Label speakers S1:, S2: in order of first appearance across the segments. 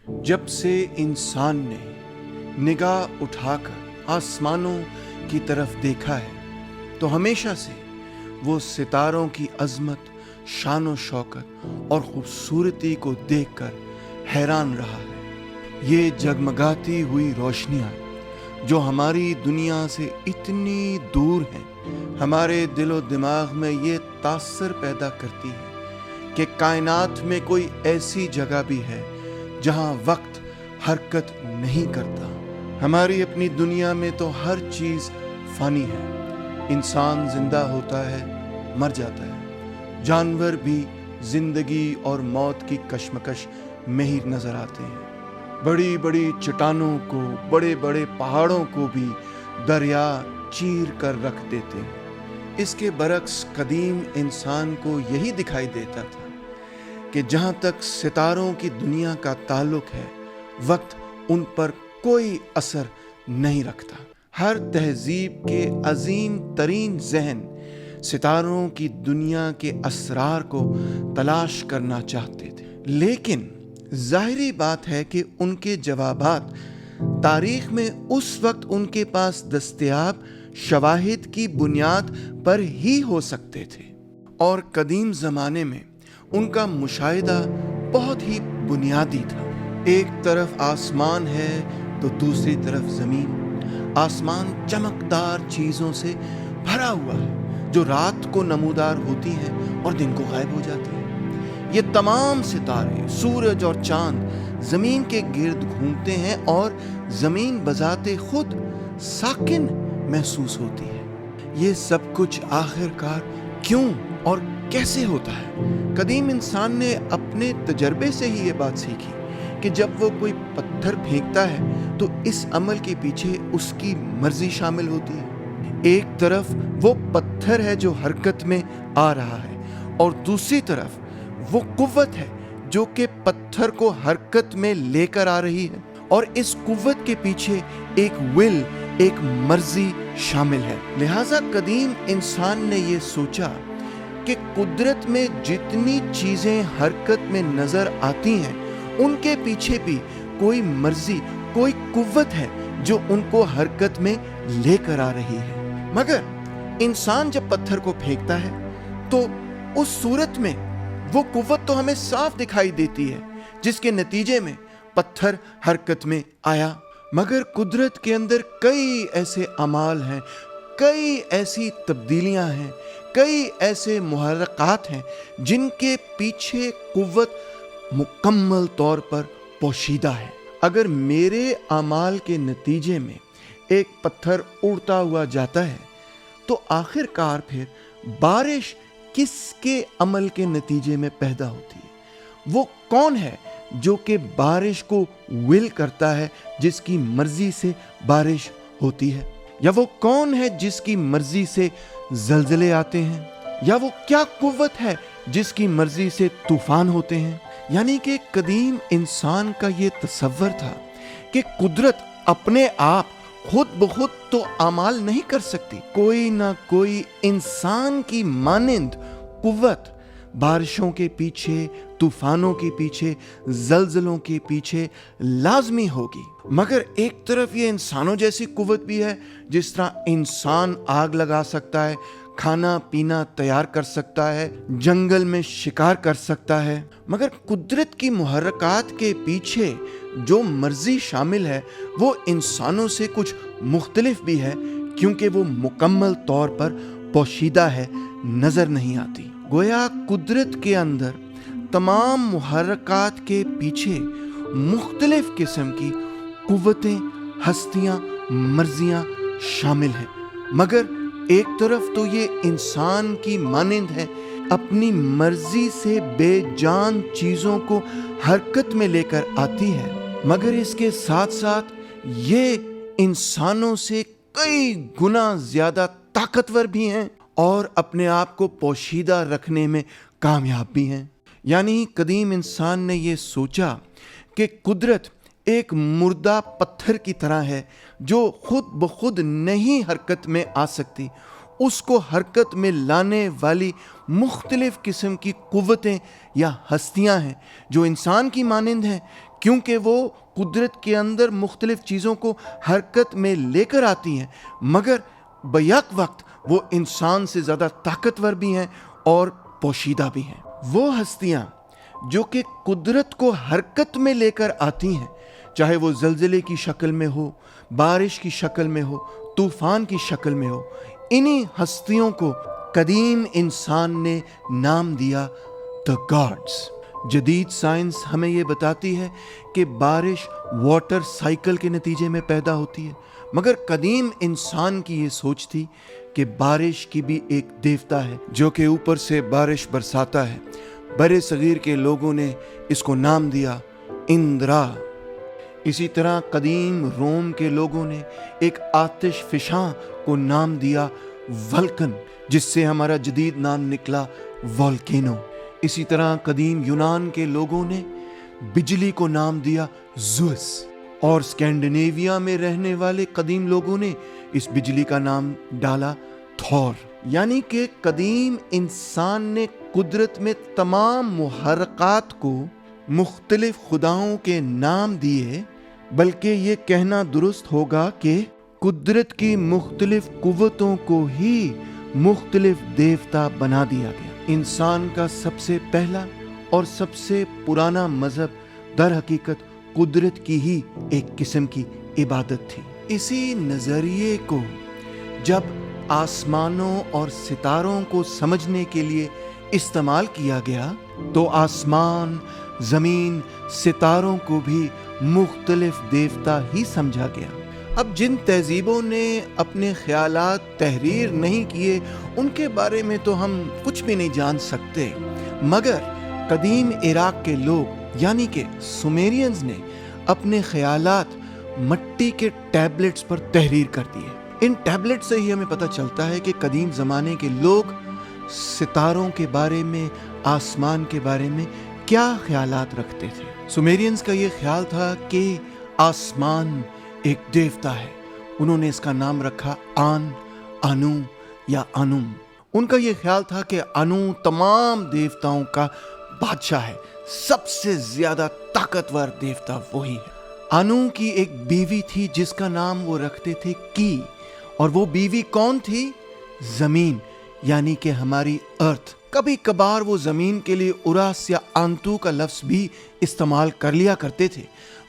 S1: जब से इंसान ने निगाह उठाकर आसमानों की तरफ देखा है तो हमेशा से वो सितारों की अजमत, शान और शौकत और खूबसूरती को देखकर हैरान रहा है। ये जगमगाती हुई रोशनियाँ जो हमारी दुनिया से इतनी दूर हैं, हमारे दिलो दिमाग में ये तासर पैदा करती है कि कायनात में कोई ऐसी जगह भी है जहाँ वक्त हरकत नहीं करता। हमारी अपनी दुनिया में तो हर चीज़ फ़ानी है। इंसान जिंदा होता है, मर जाता है। जानवर भी जिंदगी और मौत की कश्मकश में ही नजर आते हैं। बड़ी बड़ी चट्टानों को, बड़े बड़े पहाड़ों को भी दरिया चीर कर रख देते हैं। इसके बरक्स कदीम इंसान को यही दिखाई देता था कि जहाँ तक सितारों की दुनिया का ताल्लुक है, वक्त उन पर कोई असर नहीं रखता। हर तहजीब के अजीम तरीन जहन सितारों की दुनिया के असरार को तलाश करना चाहते थे, लेकिन जाहिरी बात है कि उनके जवाबात तारीख में उस वक्त उनके पास दस्तयाब शवाहिद की बुनियाद पर ही हो सकते थे। और कदीम ज़माने में उनका मुशाहिदा बहुत ही बुनियादी था। एक तरफ आसमान है तो दूसरी तरफ ज़मीन। आसमान चमकदार चीज़ों से भरा हुआ है जो रात को नमूदार होती हैं और दिन को गायब हो जाती हैं। ये तमाम सितारे, सूरज और चांद ज़मीन के गिर्द घूमते हैं और ज़मीन बजाते खुद साकिन महसूस होती है। ये सब कुछ आखिरकार क्यों और कैसे होता है? कदीम इंसान ने अपने तजर्बे से ही ये बात सीखी कि जब वो कोई पत्थर फेंकता है तो इस अमल के पीछे उसकी मर्जी शामिल होती है। एक तरफ वो पत्थर है जो हरकत में आ रहा है और दूसरी तरफ वो कुव्वत है जो कि पत्थर को हरकत में लेकर आ रही है। और इस कुव्वत के पीछे एक विल, एक मर्जी शामिल है। लिहाजा कदीम इंसान ने ये सोचा कि कुदरत में जितनी चीजें हरकत में नजर आती हैं, उनके पीछे भी कोई मर्जी, कोई कुव्वत है जो उनको हरकत में लेकर आ रही है। मगर इंसान जब पत्थर को फेंकता है तो उस सूरत में वो कुव्वत तो हमें साफ दिखाई देती है, जिसके नतीजे में पत्थर हरकत में आया। मगर कुदरत के अंदर कई ऐसे अमाल हैं, कई ऐसी तब्दीलियां हैं, कई ऐसे मुहर्रकात हैं जिनके पीछे कुव्वत मुकम्मल तौर पर पोशीदा है। अगर मेरे अमाल के नतीजे में एक पत्थर उड़ता हुआ जाता है तो आखिरकार फिर बारिश किसके अमल के नतीजे में पैदा होती है? वो कौन है जो कि बारिश को विल करता है, जिसकी मर्जी से बारिश होती है? या वो कौन है जिसकी मर्जी से ज़लज़ले आते हैं? या वो क्या कुव्वत है जिसकी मर्जी से तूफान होते हैं? यानी कि कदीम इंसान का ये तसव्वुर था कि कुदरत अपने आप खुद बखुद तो अमाल नहीं कर सकती। कोई ना कोई इंसान की मानिंद कुव्वत बारिशों के पीछे, तूफानों के पीछे, जलजलों के पीछे लाजमी होगी। मगर एक तरफ ये इंसानों जैसी कुव्वत भी है, जिस तरह इंसान आग लगा सकता है, खाना पीना तैयार कर सकता है, जंगल में शिकार कर सकता है। मगर कुदरत की मुहर्रकात के पीछे जो मर्जी शामिल है वो इंसानों से कुछ मुख्तलिफ भी है, क्योंकि वो मुकम्मल तौर पर पोशीदा है, नजर नहीं आती। गोया कुदरत के अंदर तमाम मुहर्रकात के पीछे मुख्तलिफ किस्म की कुव्वतें, हस्तियां, मर्जियां शामिल हैं। मगर एक तरफ तो ये इंसान की मानिंद है, अपनी मर्जी से बेजान चीज़ों को हरकत में लेकर आती है, मगर इसके साथ साथ ये इंसानों से कई गुना ज़्यादा ताकतवर भी हैं और अपने आप को पोशीदा रखने में कामयाब भी हैं। यानी कदीम इंसान ने ये सोचा कि कुदरत एक मुर्दा पत्थर की तरह है जो खुद ब खुद नहीं हरकत में आ सकती। उसको हरकत में लाने वाली मुख्तलिफ किस्म की कुव्वतें या हस्तियां हैं जो इंसान की मानिंद हैं, کیونکہ وہ قدرت کے اندر مختلف چیزوں کو حرکت میں لے کر آتی ہیں، مگر بیک وقت وہ انسان سے زیادہ طاقتور بھی ہیں اور پوشیدہ بھی ہیں۔ وہ ہستیاں جو کہ قدرت کو حرکت میں لے کر آتی ہیں، چاہے وہ زلزلے کی شکل میں ہو، بارش کی شکل میں ہو، طوفان کی شکل میں ہو، انہی ہستیوں کو قدیم انسان نے نام دیا the gods۔ جدید سائنس ہمیں یہ بتاتی ہے کہ بارش واٹر سائیکل کے نتیجے میں پیدا ہوتی ہے، مگر قدیم انسان کی یہ سوچ تھی کہ بارش کی بھی ایک دیوتا ہے جو کہ اوپر سے بارش برساتا ہے۔ برے صغیر کے لوگوں نے اس کو نام دیا اندرا۔ اسی طرح قدیم روم کے لوگوں نے ایک آتش فشاں کو نام دیا ولکن، جس سے ہمارا جدید نام نکلا والکینو۔ اسی طرح قدیم یونان کے لوگوں نے بجلی کو نام دیا زوس، اور اسکینڈینیویا میں رہنے والے قدیم لوگوں نے اس بجلی کا نام ڈالا تھور۔ یعنی کہ قدیم انسان نے قدرت میں تمام محرکات کو مختلف خداؤں کے نام دیے، بلکہ یہ کہنا درست ہوگا کہ قدرت کی مختلف قوتوں کو ہی مختلف دیوتا بنا دیا گیا۔ انسان کا سب سے پہلا اور سب سے پرانا مذہب در حقیقت قدرت کی ہی ایک قسم کی عبادت تھی۔ اسی نظریے کو جب آسمانوں اور ستاروں کو سمجھنے کے لیے استعمال کیا گیا تو آسمان، زمین، ستاروں کو بھی مختلف دیوتا ہی سمجھا گیا۔ اب جن تہذیبوں نے اپنے خیالات تحریر نہیں کیے ان کے بارے میں تو ہم کچھ بھی نہیں جان سکتے، مگر قدیم عراق کے لوگ یعنی کہ سومیرینز نے اپنے خیالات مٹی کے ٹیبلٹس پر تحریر کر دیے۔ ان ٹیبلٹ سے ہی ہمیں پتہ چلتا ہے کہ قدیم زمانے کے لوگ ستاروں کے بارے میں، آسمان کے بارے میں کیا خیالات رکھتے تھے۔ سومیرینز کا یہ خیال تھا کہ آسمان ایک دیوتا ہے، انہوں نے اس کا نام رکھا آنو یا انوم۔ ان کا یہ خیال تھا کہ انو تمام دیوتاؤں کا بادشاہ ہے، سب سے زیادہ طاقتور دیوتا وہی ہے۔ انو کی ایک بیوی تھی جس کا نام وہ رکھتے تھے کی، اور وہ بیوی کون تھی؟ زمین، یعنی کہ ہماری ارتھ۔ کبھی کبھار وہ زمین کے لیے اراس یا آنتو کا لفظ بھی استعمال کر لیا کرتے تھے،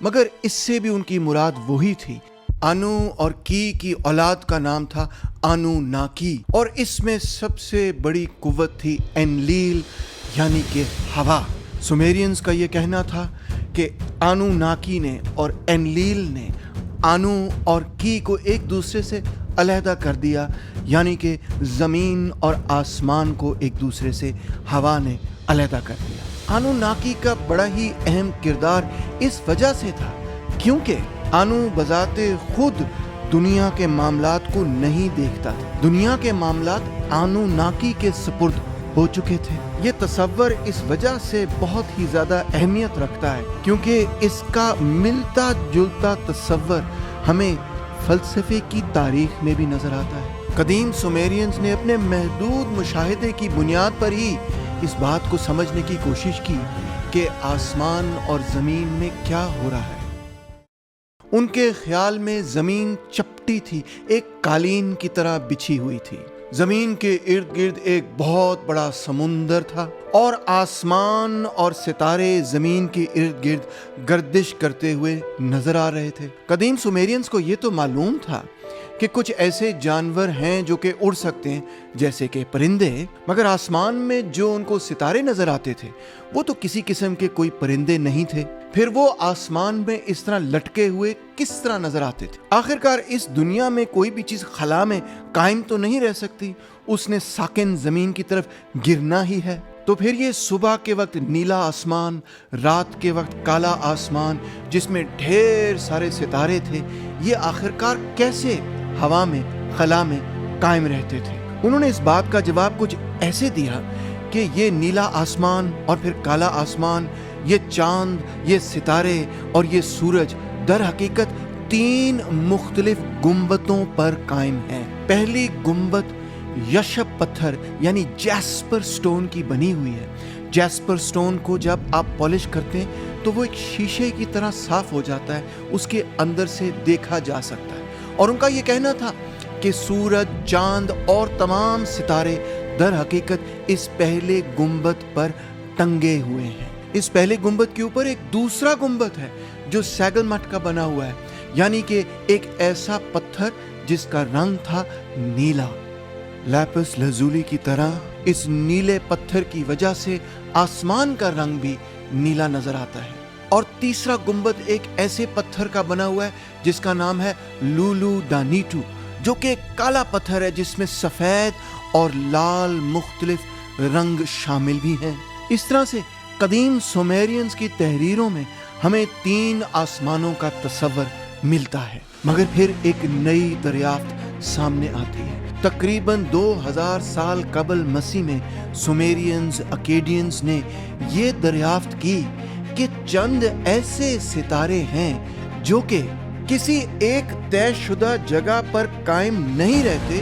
S1: مگر اس سے بھی ان کی مراد وہی تھی۔ انو اور کی اولاد کا نام تھا انو ناکی، اور اس میں سب سے بڑی قوت تھی انلیل یعنی کہ ہوا۔ سومیرینز کا یہ کہنا تھا کہ انو ناکی نے اور انلیل نے انو اور کی کو ایک دوسرے سے علیحدہ کر دیا، یعنی کہ زمین اور آسمان کو ایک دوسرے سے ہوا نے علیحدہ کر دیا۔ انو ناکی کا بڑا ہی اہم کردار اس وجہ سے تھا کیونکہ انو بذات خود دنیا کے معاملات کو نہیں دیکھتا تھا، دنیا کے معاملات انو ناکی کے سپرد ہو چکے تھے۔ یہ تصور اس وجہ سے بہت ہی زیادہ اہمیت رکھتا ہے کیونکہ اس کا ملتا جلتا تصور ہمیں فلسفے کی تاریخ میں بھی نظر آتا ہے۔ قدیم سومیرینز نے اپنے محدود مشاہدے کی بنیاد پر ہی اس بات کو سمجھنے کی کوشش کی کہ آسمان اور زمین میں کیا ہو رہا ہے۔ ان کے خیال میں زمین چپٹی تھی، ایک قالین کی طرح بچھی ہوئی تھی۔ زمین کے ارد گرد ایک بہت بڑا سمندر تھا اور آسمان اور ستارے زمین کے ارد گرد گردش کرتے ہوئے نظر آ رہے تھے۔ قدیم سومیرینز کو یہ تو معلوم تھا کہ کچھ ایسے جانور ہیں جو کہ اڑ سکتے ہیں جیسے کہ پرندے، مگر آسمان میں جو ان کو ستارے نظر آتے تھے وہ تو کسی قسم کے کوئی پرندے نہیں تھے۔ پھر وہ آسمان میں اس طرح لٹکے ہوئے کس طرح نظر آتے تھے؟ آخرکار اس دنیا میں کوئی بھی چیز خلا میں قائم تو نہیں رہ سکتی، اس نے ساکن زمین کی طرف گرنا ہی ہے۔ تو پھر یہ صبح کے وقت نیلا آسمان، رات کے وقت کالا آسمان جس میں ڈھیر سارے ستارے تھے، یہ آخرکار کیسے ہوا میں، خلا میں قائم رہتے تھے؟ انہوں نے اس بات کا جواب کچھ ایسے دیا کہ یہ نیلا آسمان اور پھر کالا آسمان، یہ چاند، یہ ستارے اور یہ سورج در حقیقت 3 مختلف گنبدوں پر قائم ہیں۔ پہلی گنبد یشب پتھر یعنی جیسپر سٹون کی بنی ہوئی ہے۔ جیسپر سٹون کو جب آپ پالش کرتے ہیں तो वो एक शीशे की तरह साफ हो जाता है, उसके अंदर से देखा जा सकता है। और उनका ये कहना था कि सूरज, चांद और तमाम सितारे दर हकीकत इस पहले गुंबद पर टंगे हुए हैं। इस पहले गुंबद के ऊपर एक दूसरा गुंबद है जो सैगलमट का बना हुआ है, यानी कि एक ऐसा पत्थर जिसका रंग था नीला। लैपिस लजूली की तरह इस नीले पत्थर की वजह से आसमान का रंग भी नीला नजर आता है। और तीसरा गुंबद एक ऐसे पत्थर का बना हुआ है जिसका नाम है लूलू दानीटू, जो कि एक काला पत्थर है जिसमें सफेद और लाल मुख्तलिफ रंग शामिल भी हैं। इस तरह से कदीम सुमेरियंस की तहरीरों में हमें 3 आसमानों का तस्वर मिलता है। मगर फिर एक नई दरियाफ्त सामने आती है। तकरीबन 2000 साल कबल मसीह में सुमेरियंस, अकेडियंस ने ये दरियाफ्त की कि चंद ऐसे सितारे हैं जो कि किसी एक तयशुदा जगह पर कायम नहीं रहते,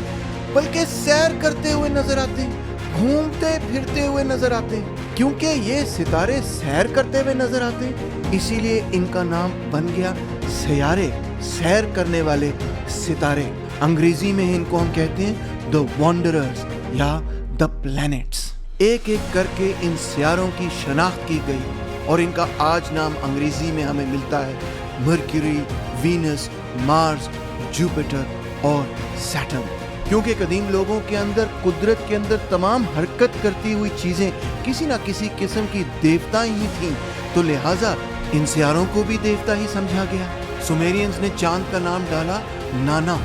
S1: बल्कि सैर करते हुए नजर आते हैं, घूमते फिरते हुए नजर आते हैं। क्योंकि ये सितारे सैर करते हुए नजर आते हैं, इसीलिए इनका नाम बन गया सयारे, सैर करने वाले सितारे। अंग्रेजी में इनको हम कहते हैं द वॉन्डरर्स या द प्लैनेट्स। एक एक करके इन सियारों की शनाख्त की गई और इनका आज नाम अंग्रेजी में हमें मिलता है मर्क्यूरी, वीनस, मार्स, जुपिटर और सैटर्न। क्योंकि कदीम लोगों के अंदर कुदरत के अंदर तमाम हरकत करती हुई चीजें किसी ना किसी किस्म की देवता ही थीं, तो लिहाजा इन सियारों को भी देवता ही समझा गया। सुमेरियंस ने चांद का नाम डाला नाना,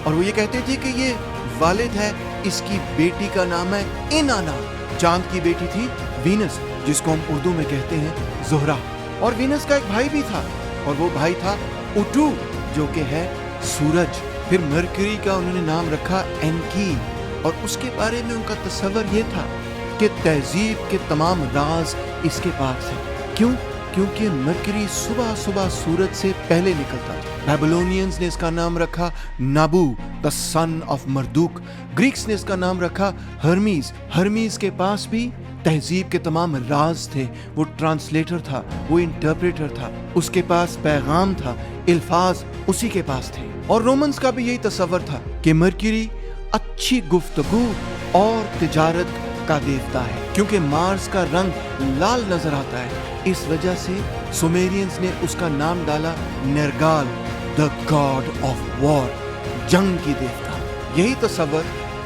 S1: और वो ये कहते थे कि ये वालिद है, इसकी बेटी का नाम है इनाना। चांद की बेटी थी वीनस, जिसको हम उर्दू में कहते हैं ज़ोहरा। और वीनस का एक भाई भी था, और वो भाई था उटू, जो कि है सूरज। फिर मरकरी का उन्होंने नाम रखा एनकी, और उसके बारे में उनका तस्वर ये था कि तहजीब के तमाम राज इसके पास है। क्यों? क्योंकि मरकरी सुबह सुबह सूरज से पहले निकलता था। बेबीलोनियंस ने इसका नाम रखा नाबू, द सन ऑफ मर्दूक। ग्रीक्स ने इसका नाम रखा हर्मीज। हर्मीज के पास भी तहजीब के तमाम राज थे। वो ट्रांसलेटर था, वो इंटरप्रेटर था, उसके पास पैगाम था, अल्फाज उसी के पास थे। और रोमन्स का भी यही तस्वर था कि मरकरी अच्छी गुफ्तगू और तिजारत का देवता है। क्योंकि मार्स का रंग लाल नजर आता है, इस वजह से सुमेरियंस ने उसका नाम डाला नरगाल, द गॉड ऑफ वॉर, जंग की देवता। यही तस्वर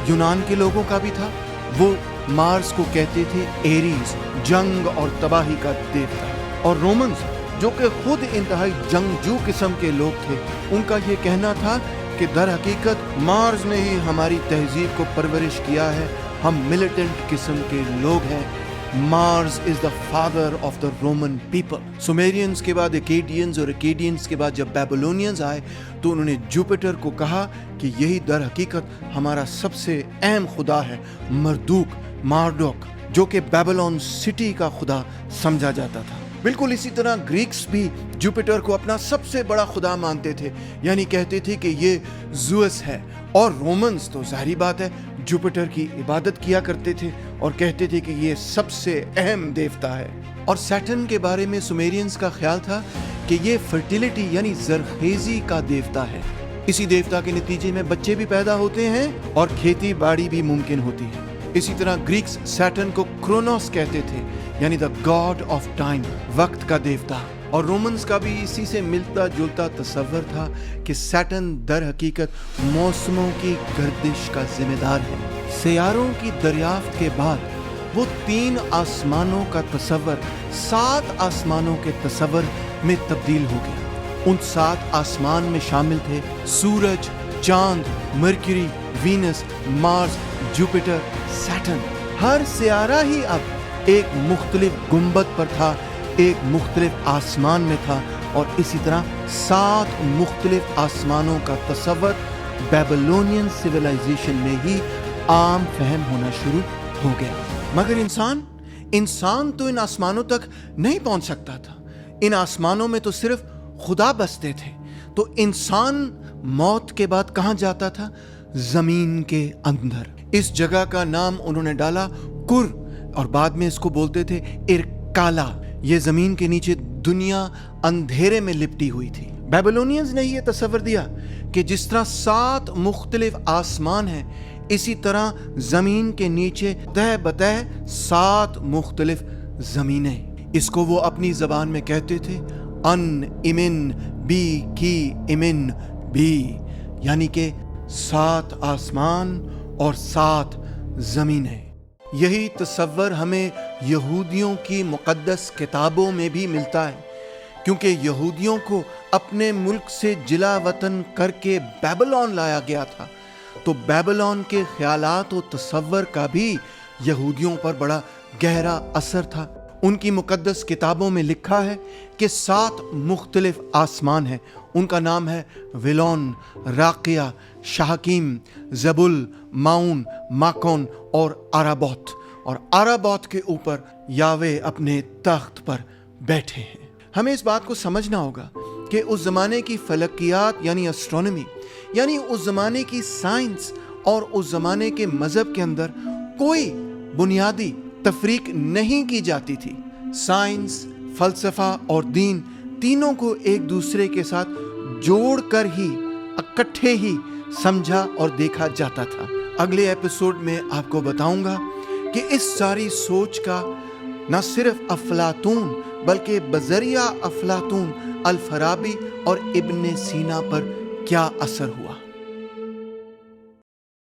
S1: यूनान के लोगों का भी था। वो मार्स को कहते थे एरीज, जंग और तबाही का देवता। और रोमन्स, जो कि खुद इंतहाई जंगजू किस्म के लोग थे, उनका ये कहना था कि दर हकीकत मार्स ने ही हमारी तहजीब को परवरिश किया है, हम मिलिटेंट किस्म के लोग हैं। Mars is the father of the Roman people. Sumerians के बाद अकेडियंस, और अकेडियंस के बाद जब बेबीलोनियंस आए तो उन्होंने जुपिटर को कहा कि यही दर हकीकत हमारा सबसे अहम खुदा है, मर्दूक, मार्डोक, जो कि बेबीलोन सिटी का खुदा समझा जाता था। बिल्कुल इसी तरह ग्रीक्स भी जुपिटर को अपना सबसे बड़ा खुदा मानते थे, यानी कहते थे कि ये ज़ूस है। और रोमन्स तो जाहिर बात है जुपिटर की इबादत किया करते थे और कहते थे कि ये सबसे अहम देवता है। और सैटर्न के बारे में सुमेरियंस का ख्याल था कि ये फर्टिलिटी यानी जरखेजी का देवता है। इसी देवता के नतीजे में बच्चे भी पैदा होते हैं और खेती बाड़ी भी मुमकिन होती है। इसी तरह ग्रीक्स सैटर्न को क्रोनोस कहते थे, यानी द गॉड ऑफ टाइम, वक्त का देवता। और रोमन्स का भी इसी से मिलता जुलता तस्वर था कि सैटर्न दर हकीकत मौसमों की गर्दिश का जिम्मेदार है। सियारों की दरियाफ्त के बाद वो 3 आसमानों का तस्वर 7 आसमानों के तस्वर में तब्दील हो गया। उन 7 आसमान में शामिल थे सूरज, चांद, Mercury, Venus, Mars, Jupiter, Saturn. हर सियारा ही अब एक मुख्तलिफ गुंबद पर था, एक मुख्तलिफ आसमान में था। और इसी तरह 7 मुख्तलिफ आसमानों का तस्वर बेबीलोनियन सिविलाइजेशन में ही आम फहम होना शुरू हो गया। मगर इंसान तो इन आसमानों तक नहीं पहुंच सकता था। इन आसमानों में तो सिर्फ खुदा बसते थे। तो इंसान मौत के बाद कहां जाता था? जमीन के अंदर। इस जगह का नाम उन्होंने डाला कुर, और बाद में इसको बोलते थे इरकाला। ये जमीन के नीचे دنیا اندھیرے میں لپٹی ہوئی تھی۔ بیبلونینز نے یہ تصور دیا کہ جس طرح 7 مختلف آسمان ہیں، اسی طرح زمین کے نیچے تہ بتہ 7 مختلف زمینیں۔ اس کو وہ اپنی زبان میں کہتے تھے ان امن بی کی امن بی، یعنی کہ 7 آسمان اور 7 زمینیں۔ یہی تصور ہمیں یہودیوں کی مقدس کتابوں میں بھی ملتا ہے، کیونکہ یہودیوں کو اپنے ملک سے جلا وطن کر کے بیبلون لایا گیا تھا، تو بیبلون کے خیالات و تصور کا بھی یہودیوں پر بڑا گہرا اثر تھا۔ ان کی مقدس کتابوں میں لکھا ہے کہ 7 مختلف آسمان ہیں۔ ان کا نام ہے ویلون، راقیہ، شاہکیم، زبل، ماؤن، ماکون اور آرابوت، اور آرابوت کے اوپر یاوے اپنے تخت پر بیٹھے ہیں۔ ہمیں اس بات کو سمجھنا ہوگا کہ اس زمانے کی فلکیات یعنی اسٹرونومی، یعنی اس زمانے کی سائنس اور اس زمانے کے مذہب کے اندر کوئی بنیادی تفریق نہیں کی جاتی تھی۔ سائنس، فلسفہ اور دین تینوں کو ایک دوسرے کے ساتھ جوڑ کر ہی اکٹھے ہی سمجھا اور دیکھا جاتا تھا۔ اگلے ایپیسوڈ میں آپ کو بتاؤں گا کہ اس ساری سوچ کا نہ صرف افلاطون بلکہ بذریعہ افلاطون الفارابی اور ابن سینا پر کیا اثر ہوا۔